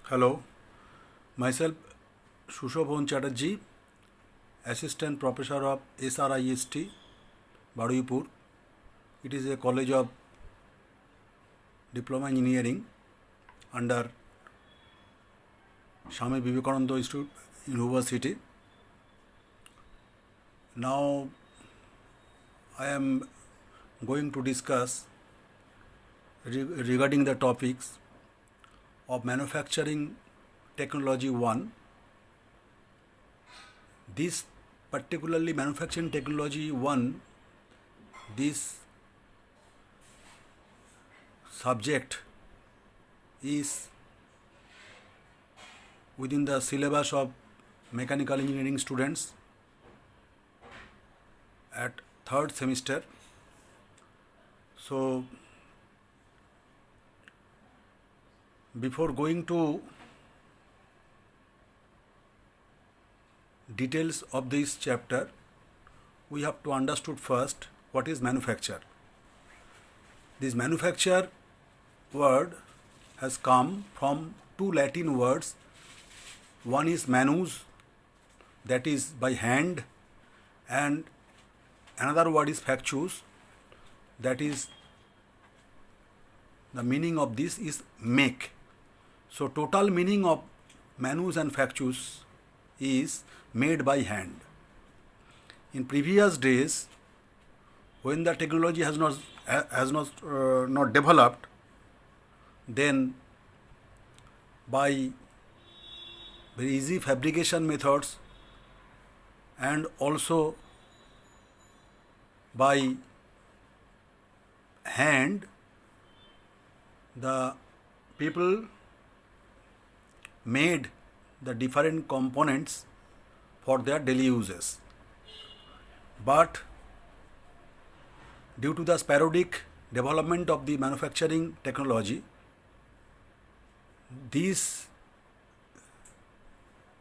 Hello, myself Sushobhon Chatterjee, Assistant Professor of SRIST, Baruipur. It is a college of Diploma Engineering under Swami Vivekananda Institute University. Now I am going to discuss regarding the topics of manufacturing technology 1. This particularly manufacturing technology 1, this subject is within the syllabus of mechanical engineering students at third semester. So before going to details of this chapter, we have to understand first what is manufacture. This manufacture word has come from two Latin words. One is manus, that is by hand, and another word is factus, that is the meaning of this is make. So total meaning of manus and factus is made by hand. In previous days, when the technology has not developed, then by very easy fabrication methods and also by hand, the people made the different components for their daily uses. But due to the sporadic development of the manufacturing technology, this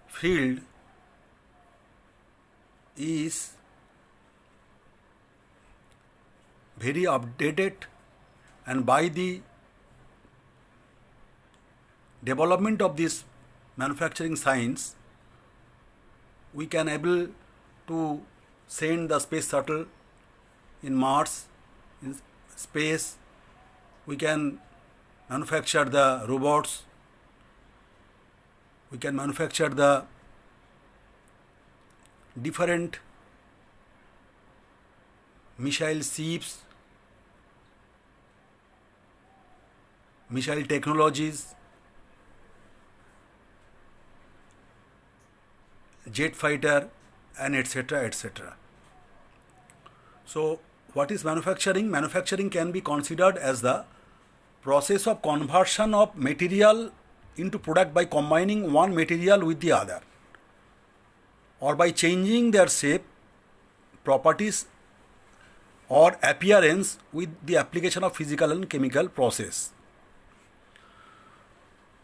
field is very updated, and by the development of this manufacturing science, we can able to send the space shuttle in Mars, in space. We can manufacture the robots. We can manufacture the different missile ships, missile technologies, jet fighter, and etc. etc. So what is manufacturing? Manufacturing can be considered as the process of conversion of material into product by combining one material with the other, or by changing their shape, properties, or appearance with the application of physical and chemical process.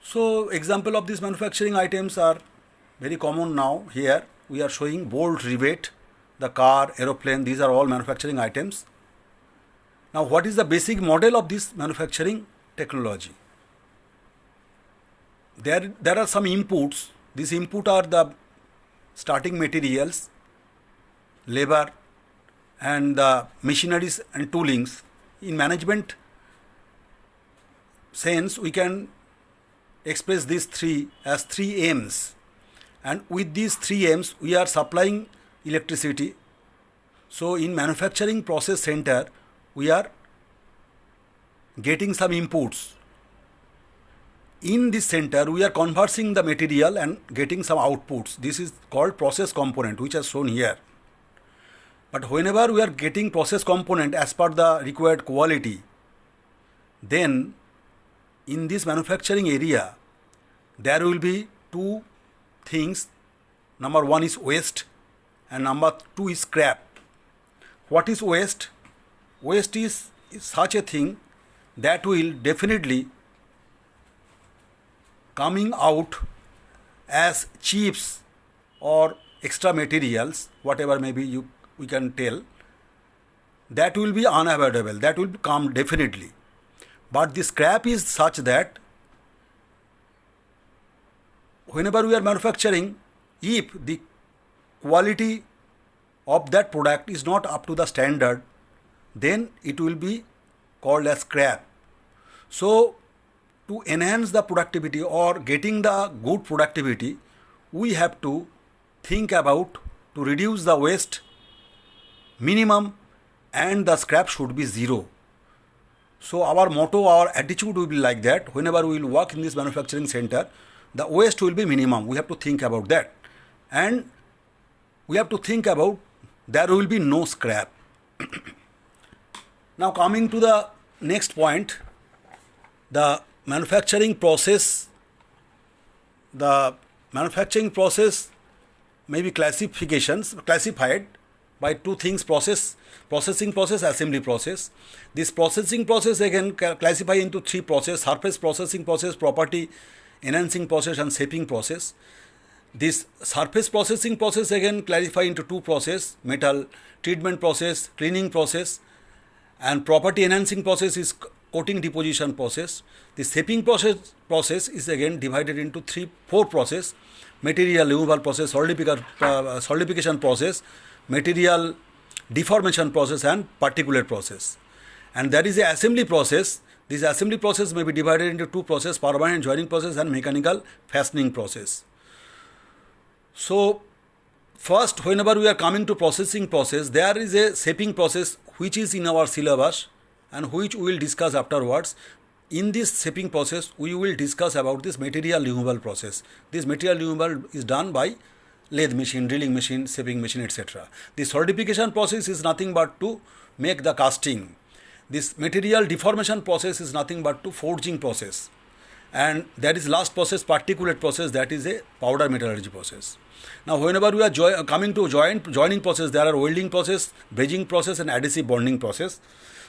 So example of these manufacturing items are very common now. Here we are showing bolt, rivet, the car, aeroplane. These are all manufacturing items. Now what is the basic model of this manufacturing technology? There are some inputs. These inputs are the starting materials, labor, and the machineries and toolings. In management sense, we can express these three as three aims. And with these three aims, we are supplying electricity. So in manufacturing process center, we are getting some inputs. In this center, we are converting the material and getting some outputs. This is called process component, which is shown here. But whenever we are getting process component as per the required quality, then in this manufacturing area, there will be two things. Number one is waste, and number two is scrap. What is waste? Waste is such a thing that will definitely coming out as chips or extra materials, whatever maybe we can tell, that will be unavoidable, that will come definitely. But the scrap is such that whenever we are manufacturing, if the quality of that product is not up to the standard, then it will be called as scrap. So to enhance the productivity or getting the good productivity, we have to think about to reduce the waste minimum, and the scrap should be zero. So our motto, our attitude will be like that. Whenever we will work in this manufacturing center, the waste will be minimum. We have to think about that. And we have to think about there will be no scrap. Now coming to the next point, the manufacturing process. The manufacturing process may be classified by two things: processing process, assembly process. This processing process again classify into three process: surface processing process, property enhancing process, and shaping process. This surface processing process again classify into two process: metal treatment process, cleaning process, and property enhancing process is coating deposition process. The shaping process is again divided into four process: material removal process, solidification process, material deformation process, and particulate process. And that is the assembly process. This assembly process may be divided into two process: permanent joining process and mechanical fastening process. So first, whenever we are coming to processing process, there is a shaping process which is in our syllabus and which we will discuss afterwards. In this shaping process, we will discuss about this material removal process. This material removal is done by lathe machine, drilling machine, shaping machine, etc. The solidification process is nothing but to make the casting. This material deformation process is nothing but to forging process. And that is last process, particulate process, that is a powder metallurgy process. Now whenever we are coming to joining process, there are welding process, brazing process, and adhesive bonding process.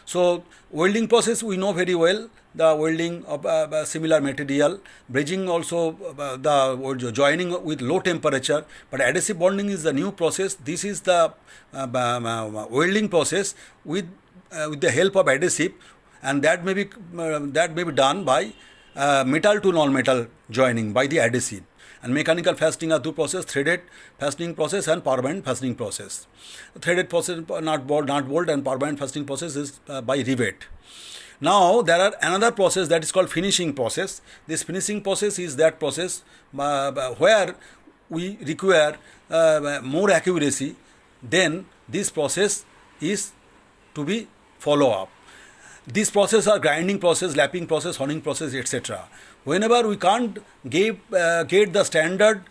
So welding process we know very well, the welding of similar material, brazing also the joining with low temperature, but adhesive bonding is the new process. This is the welding process with the help of adhesive, and that may be done by metal to non-metal joining by the adhesive. And mechanical fastening are two process: threaded fastening process and permanent fastening process. Threaded process, nut bolt, and permanent fastening process is by rivet. Now there are another process that is called finishing process. This finishing process is that process where we require more accuracy. Then this process is to be follow up. These processes are grinding process, lapping process, honing process, etc. Whenever we can't get the standard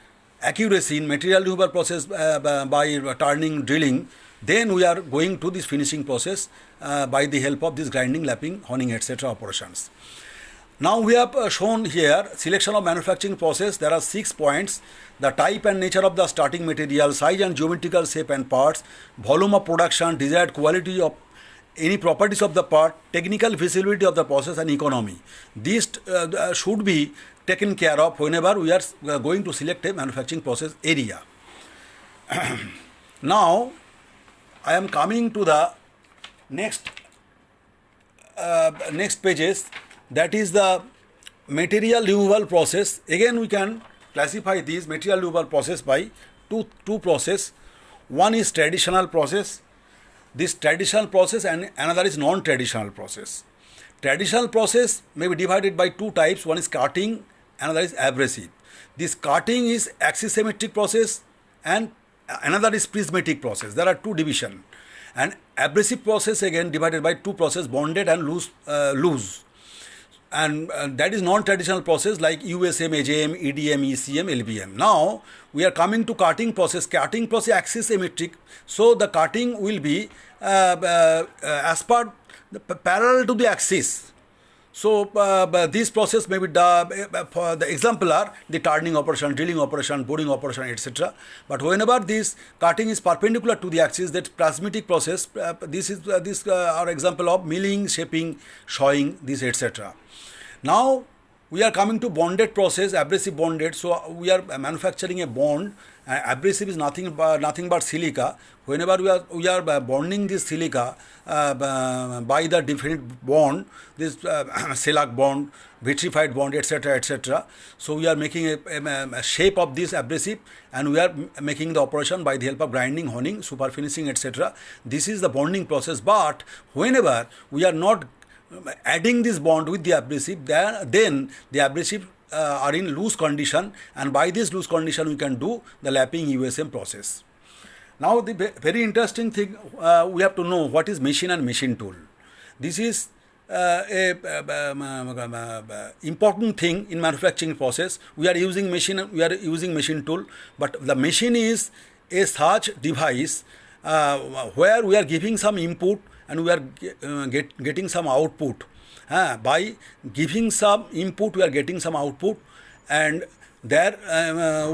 accuracy in material removal process by turning, drilling, then we are going to this finishing process by the help of this grinding, lapping, honing, etc. operations. Now we have shown here selection of manufacturing process. There are 6 points: the type and nature of the starting material, size and geometrical shape and parts, volume of production, desired quality of any properties of the part, technical feasibility of the process, and economy. These should be taken care of whenever we are going to select a manufacturing process area. Now I am coming to the next pages, that is the material removal process. Again we can classify these material removal process by two process. One is traditional process, this traditional process, and another is non-traditional process. Traditional process may be divided by two types: one is cutting, another is abrasive. This cutting is axisymmetric process and another is prismatic process. There are two divisions. And abrasive process again divided by two process: bonded and loose. And that is non-traditional process like USM, AJM, EDM, ECM, LBM. Now we are coming to cutting process. Cutting process axisymmetric, so the cutting will be as per parallel to the axis. So this process may be for the example are the turning operation, drilling operation, boring operation, etc. But whenever this cutting is perpendicular to the axis, that prismatic process. This are example of milling, shaping, sawing, this etc. Now we are coming to bonded process, abrasive bonded. So we are manufacturing a bond. Abrasive is nothing but silica. Whenever we are bonding this silica by the different bond, this shellac bond, vitrified bond, etc., etc. So we are making a shape of this abrasive, and we are making the operation by the help of grinding, honing, super finishing, etc. This is the bonding process. But whenever we are not adding this bond with the abrasive, then the abrasive are in loose condition, and by this loose condition we can do the lapping USM process. Now the very interesting thing, we have to know what is machine and machine tool. This is important thing in manufacturing process. We are using machine tool, but the machine is a such device where we are giving some input and we are getting some output. By giving some input, we are getting some output, and there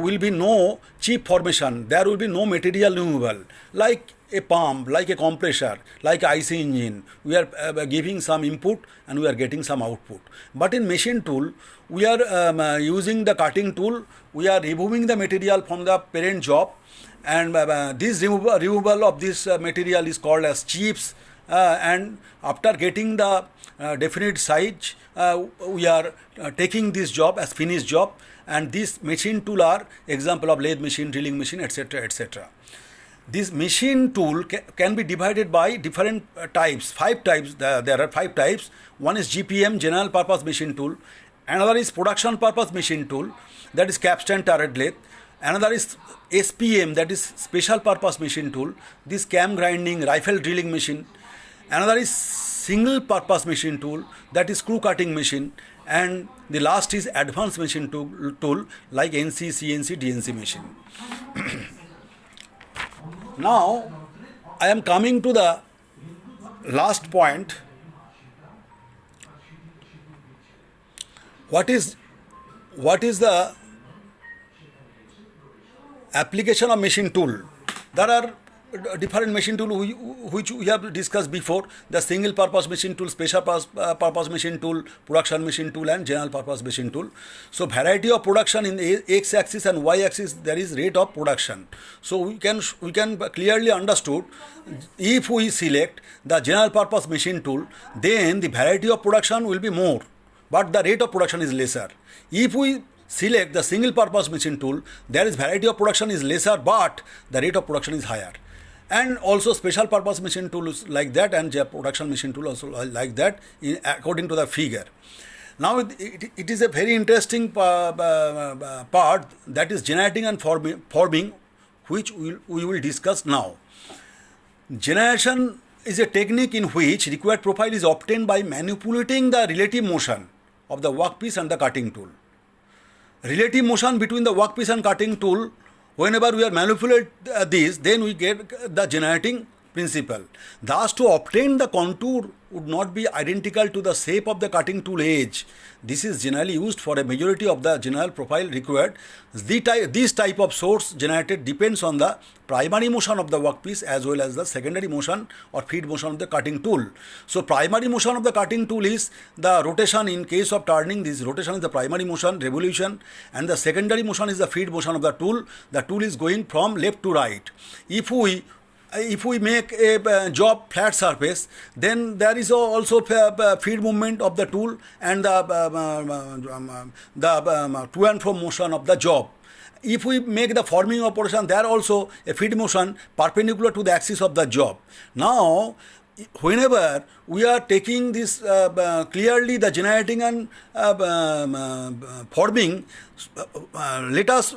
will be no chip formation. There will be no material removal, like a pump, like a compressor, like IC engine. We are giving some input and we are getting some output. But in machine tool, we are using the cutting tool. We are removing the material from the parent job, and this removal of this material is called as chips. And after getting the definite size, we are taking this job as finished job, and this machine tool are example of lathe machine, drilling machine, etc., etc. This machine tool can be divided by different types, 5 types. There are 5 types. One is GPM, general purpose machine tool. Another is production purpose machine tool, that is capstan turret lathe. Another is SPM, that is special purpose machine tool. This cam grinding, rifle drilling machine. Another is single purpose machine tool, that is screw cutting machine. And the last is advanced machine tool like NC, CNC, DNC machine. Now I am coming to the last point. What is the application of machine tool? There are different machine tool which we have discussed before: the single purpose machine tool, special purpose machine tool, production machine tool, and general purpose machine tool. So variety of production in the x axis and y axis, there is rate of production. So we can clearly understood, if we select the general purpose machine tool, then the variety of production will be more, but the rate of production is lesser. If we select the single purpose machine tool, there is variety of production is lesser, but the rate of production is higher. And also special purpose machine tools like that, and production machine tool also like that, according to the figure. Now it is a very interesting part, that is generating and forming, which we will discuss now. Generation is a technique in which required profile is obtained by manipulating the relative motion of the workpiece and the cutting tool. Relative motion between the workpiece and cutting tool, whenever we are manipulate this, then we get the generating principle. Thus, to obtain the contour would not be identical to the shape of the cutting tool edge. This is generally used for a majority of the general profile required. This type of source generated depends on the primary motion of the workpiece as well as the secondary motion or feed motion of the cutting tool. So primary motion of the cutting tool is the rotation. In case of turning, this rotation is the primary motion, revolution, and the secondary motion is the feed motion of the tool. The tool is going from left to right. If we make a job flat surface, then there is also feed movement of the tool and the to and fro motion of the job. If we make the forming operation, there also a feed motion perpendicular to the axis of the job. Now, whenever we are taking this clearly the generating and forming, let us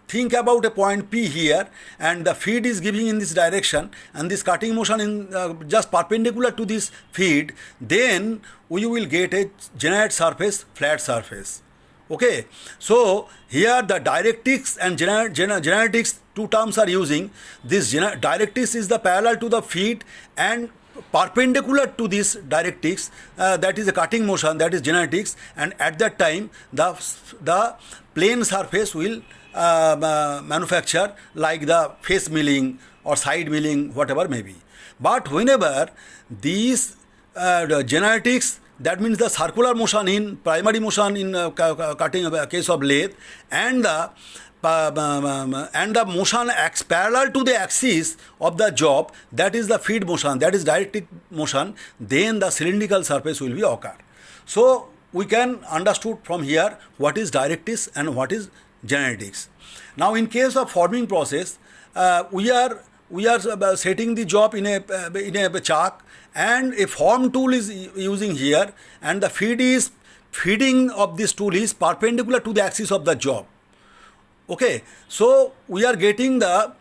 think about a point P here, and the feed is giving in this direction, and this cutting motion in just perpendicular to this feed, then we will get a generate surface, flat surface. Okay, so here the directrix and genetics, two terms are using. This directrix is the parallel to the feed, and perpendicular to this directrix, that is a cutting motion, that is genetics, and at that time the plane surface will manufacture, like the face milling or side milling, whatever may be. But whenever these genetics that means the circular motion in primary motion in cutting case of lathe, and the motion acts parallel to the axis of the job, that is the feed motion, that is directed motion, then the cylindrical surface will be occur. So we can understood from here what is directrix and what is genetics. Now in case of forming process, we are setting the job in a chuck, and a form tool is using here, and the feeding of this tool is perpendicular to the axis of the job. Okay, so we are getting the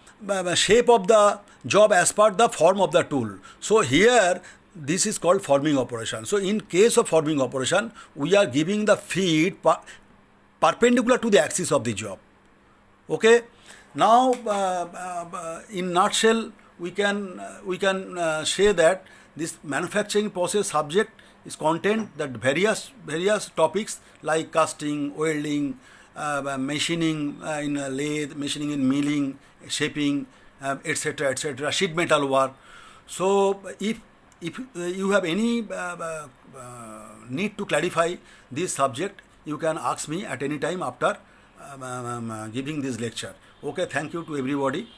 shape of the job as per the form of the tool. So here this is called forming operation. So in case of forming operation, we are giving the feed perpendicular to the axis of the job. Okay, now in nutshell we can say that this manufacturing process subject is content that various topics like casting, welding, machining in lathe, machining in milling, shaping, etc., sheet metal work. So if you have any need to clarify this subject, you can ask me at any time after giving this lecture. Okay, thank you to everybody.